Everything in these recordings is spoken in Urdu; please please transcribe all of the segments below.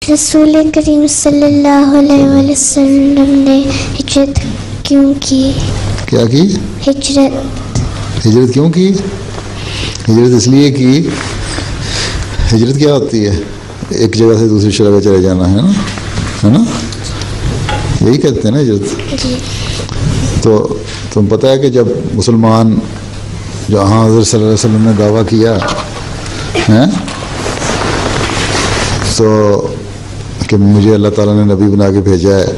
رسول کریم صلی اللہ علیہ وسلم نے ہجرت کیوں کی؟ کیا کی؟ ہجرت کیوں کی؟ ہجرت اس لیے کی، ہجرت کیا ہوتی ہے؟ ایک جگہ سے دوسری جگہ چلے جانا ہے نا، یہی کہتے ہیں نا ہجرت. جی. تو تم پتہ ہے کہ جب مسلمان جہاں حضرت صلی اللہ علیہ وسلم نے دعویٰ کیا ہے تو کہ مجھے اللہ تعالیٰ نے نبی بنا کے بھیجا ہے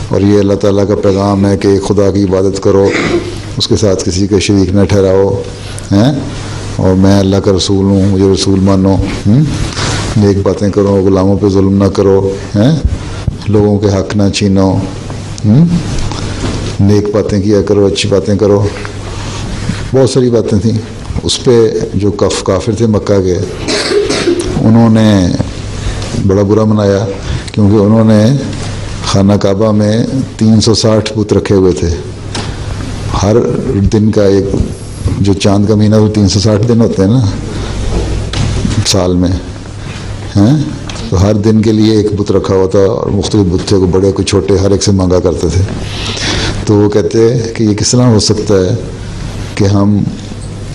اور یہ اللہ تعالیٰ کا پیغام ہے کہ خدا کی عبادت کرو، اس کے ساتھ کسی کا شریک نہ ٹھہراؤ ہیں، اور میں اللہ کا رسول ہوں، مجھے رسول مانو، نیک باتیں کرو، غلاموں پہ ظلم نہ کرو ہیں، لوگوں کے حق نہ چھینو، نیک باتیں کیا کرو، اچھی باتیں کرو. بہت ساری باتیں تھیں. اس پہ جو کافر تھے مکہ کے، انہوں نے بڑا برا منایا، کیونکہ انہوں نے خانہ کعبہ میں 360 بت رکھے ہوئے تھے. ہر دن کا ایک، جو چاند کا مہینہ وہ 360 دن ہوتے ہیں نا سال میں ہیں، تو ہر دن کے لیے ایک بت رکھا ہوا تھا، اور مختلف بت تھے، کوئی بڑے کوئی چھوٹے، ہر ایک سے مانگا کرتے تھے. تو وہ کہتے کہ یہ کس طرح ہو سکتا ہے کہ ہم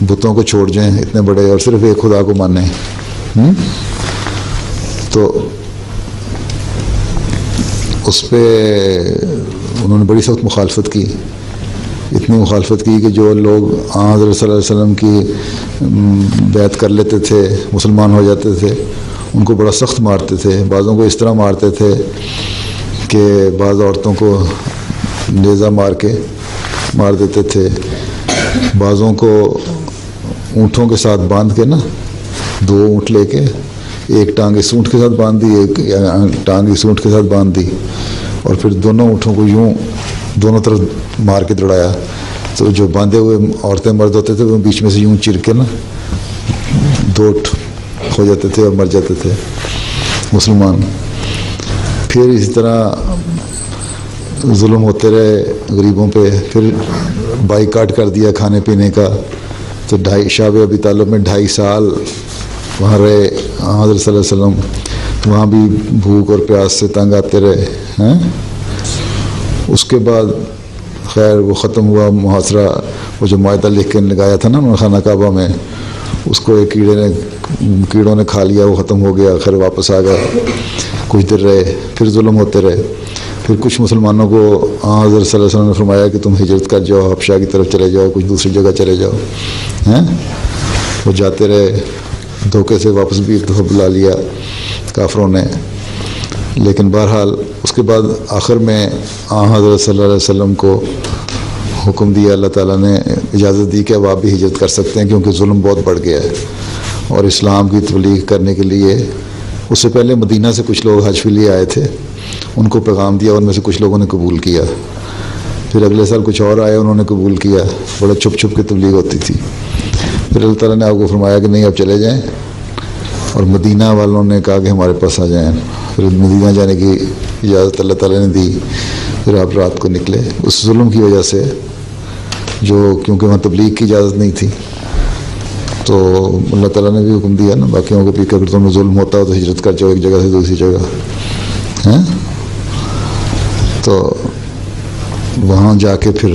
بتوں کو چھوڑ جائیں اتنے بڑے اور صرف ایک خدا کو مانیں. تو اس پہ انہوں نے بڑی سخت مخالفت کی، اتنی مخالفت کی کہ جو لوگ حضرت صلی اللہ علیہ وسلم کی بیعت کر لیتے تھے، مسلمان ہو جاتے تھے، ان کو بڑا سخت مارتے تھے. بعضوں کو اس طرح مارتے تھے کہ بعض عورتوں کو نیزہ مار دیتے تھے، بعضوں کو اونٹوں کے ساتھ باندھ کے نا، 2 اونٹ لے کے ایک ٹانگ اس اونٹ کے ساتھ باندھ دی، ایک ٹانگ اس اونٹ کے ساتھ باندھ دی، اور پھر دونوں اونٹوں کو یوں دونوں طرف مار کے دوڑایا. تو جو باندھے ہوئے عورتیں مرد ہوتے تھے وہ بیچ میں سے یوں چیر کے نا 2 ہو جاتے تھے اور مر جاتے تھے مسلمان. پھر اسی طرح ظلم ہوتے رہے غریبوں پہ. پھر بائیکاٹ کر دیا کھانے پینے کا. تو شعب ابی طالب میں 2.5 سال وہاں رہے حضرت صلی اللہ علیہ وسلم. وہاں بھی بھوک اور پیاس سے تنگ آتے رہے ہیں. اس کے بعد خیر وہ ختم ہوا محاصرہ. وہ جو معاہدہ لکھ کے لگایا تھا نا خانہ کعبہ میں، اس کو ایک کیڑوں نے کھا لیا، وہ ختم ہو گیا. خیر واپس آ گئے، کچھ دیر رہے، پھر ظلم ہوتے رہے. پھر کچھ مسلمانوں کو حضرت صلی اللہ علیہ وسلم نے فرمایا کہ تم ہجرت کر جاؤ، حبشہ کی طرف چلے جاؤ، کچھ دوسری جگہ چلے جاؤ ہیں. وہ جاتے رہے، دھوکے سے واپس بھی ایک دفعہ بلا لیا کافروں نے. لیکن بہرحال اس کے بعد آخر میں حضرت صلی اللہ علیہ وسلم کو حکم دیا، اللہ تعالیٰ نے اجازت دی کہ اب آپ بھی ہجرت کر سکتے ہیں، کیونکہ ظلم بہت بڑھ گیا ہے. اور اسلام کی تبلیغ کرنے کے لیے اس سے پہلے مدینہ سے کچھ لوگ حج کے لیے آئے تھے، ان کو پیغام دیا، ان میں سے کچھ لوگوں نے قبول کیا. پھر اگلے سال کچھ اور آئے، انہوں نے قبول کیا. بڑا چھپ چھپ کے تبلیغ ہوتی تھی. پھر اللہ تعالیٰ نے آپ کو فرمایا کہ نہیں اب چلے جائیں، اور مدینہ والوں نے کہا کہ ہمارے پاس آ جائیں. پھر مدینہ جانے کی اجازت اللہ تعالیٰ نے دی. پھر آپ رات کو نکلے اس ظلم کی وجہ سے، جو کیونکہ وہاں تبلیغ کی اجازت نہیں تھی. تو اللہ تعالیٰ نے بھی حکم دیا نا باقیوں کو بھی کہ اگر تمہیں ظلم ہوتا ہو تو ہجرت کر جاؤ ایک جگہ سے دوسری جگہ ہیں. تو وہاں جا کے پھر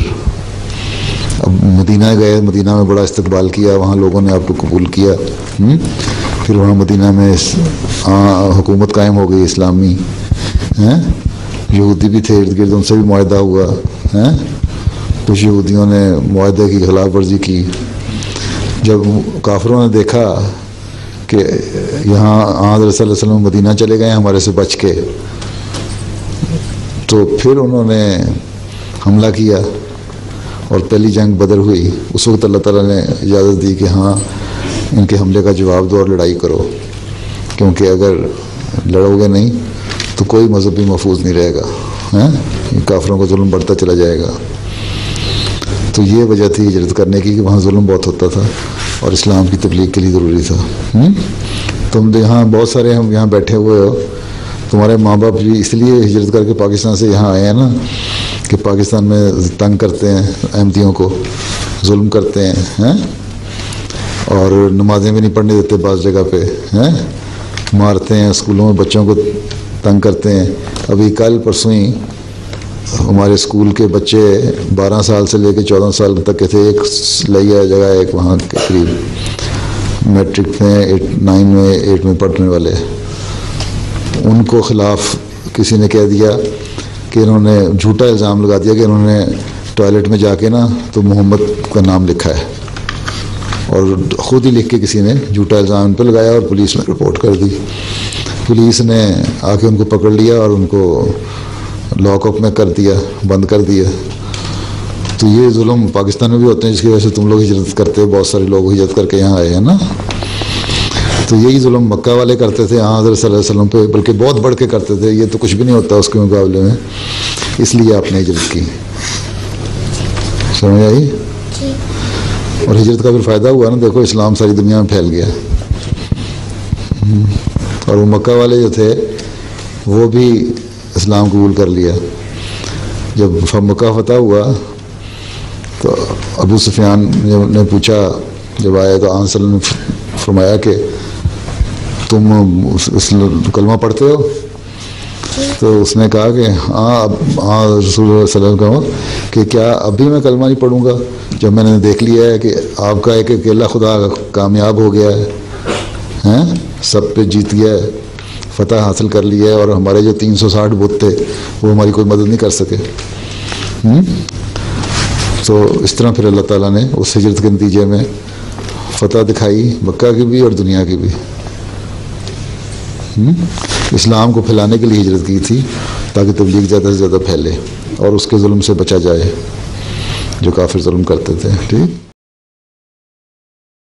اب مدینہ گئے. مدینہ میں بڑا استقبال کیا، وہاں لوگوں نے آپ کو قبول کیا. پھر وہاں مدینہ میں حکومت قائم ہو گئی اسلامی ہیں. یہودی بھی تھے ارد گرد، ان سے بھی معاہدہ ہوا ہیں. کچھ یہودیوں نے معاہدے کی خلاف ورزی کی. جب کافروں نے دیکھا کہ یہاں حضرت صلی اللہ علیہ وسلم مدینہ چلے گئے ہمارے سے بچ کے، تو پھر انہوں نے حملہ کیا اور پہلی جنگ بدر ہوئی. اس وقت اللہ تعالیٰ نے اجازت دی کہ ہاں ان کے حملے کا جواب دو اور لڑائی کرو، کیونکہ اگر لڑو گے نہیں تو کوئی مذہب بھی محفوظ نہیں رہے گا، کافروں کا ظلم بڑھتا چلا جائے گا. تو یہ وجہ تھی ہجرت کرنے کی کہ وہاں ظلم بہت ہوتا تھا اور اسلام کی تبلیغ کے لیے ضروری تھا. تم یہاں بہت سارے ہم یہاں بیٹھے ہوئے ہو، تمہارے ماں باپ بھی اس لیے ہجرت کر کے پاکستان سے یہاں آئے ہیں نا کہ پاکستان میں تنگ کرتے ہیں احمدیوں کو، ظلم کرتے ہیں اور نمازیں بھی نہیں پڑھنے دیتے بعض جگہ پہ ہیں، مارتے ہیں، اسکولوں میں بچوں کو تنگ کرتے ہیں. ابھی کل پرسوں ہی ہمارے اسکول کے بچے 12 سال سے لے کے 14 سال تک کے تھے, ایک لیا جگہ ہے ایک وہاں کے قریب, میٹرک میں 9 میں 8 میں پڑھنے والے, ان کو خلاف کسی نے کہہ دیا کہ انہوں نے جھوٹا الزام لگا دیا کہ انہوں نے ٹوائلٹ میں جا کے نا تو محمد کا نام لکھا ہے, اور خود ہی لکھ کے کسی نے جھوٹا الزام ان پہ لگایا اور پولیس میں رپورٹ کر دی. پولیس نے آ کے ان کو پکڑ لیا اور ان کو لاک اپ میں کر دیا, بند کر دیا. تو یہ ظلم پاکستان میں بھی ہوتے ہیں جس کی وجہ سے تم لوگ ہجرت کرتے ہو, بہت سارے لوگ ہجرت کر کے یہاں آئے ہیں نا. تو یہی ظلم مکہ والے کرتے تھے ہاں حضرت صلی اللہ علیہ وسلم پہ, بلکہ بہت بڑھ کے کرتے تھے. یہ تو کچھ بھی نہیں ہوتا اس کے مقابلے میں, اس لیے آپ نے ہجرت کی. سمجھ آئی؟ اور ہجرت کا پھر فائدہ ہوا نا, دیکھو اسلام ساری دنیا میں پھیل گیا. اور وہ مکہ والے جو تھے وہ بھی اسلام قبول کر لیا. جب مکہ فتح ہوا تو ابو سفیان نے پوچھا, جب آیا تو آن صلی اللہ علیہ وسلم نے فرمایا کہ تم کلمہ پڑھتے ہو؟ تو اس نے کہا کہ ہاں رسول اللہ صلی اللہ علیہ وسلم کہا کہ کیا اب بھی میں کلمہ نہیں پڑھوں گا جب میں نے دیکھ لیا ہے کہ آپ کا ایک اکیلا خدا کامیاب ہو گیا ہے, سب پہ جیت گیا ہے, فتح حاصل کر لیا ہے, اور ہمارے جو 360 بت تھے وہ ہماری کوئی مدد نہیں کر سکے. تو اس طرح پھر اللہ تعالیٰ نے اس ہجرت کے نتیجے میں فتح دکھائی مکہ کی بھی اور دنیا کی بھی. اسلام کو پھیلانے کے لیے ہجرت کی تھی تاکہ تبلیغ زیادہ سے زیادہ پھیلے اور اس کے ظلم سے بچا جائے جو کافر ظلم کرتے تھے. ٹھیک.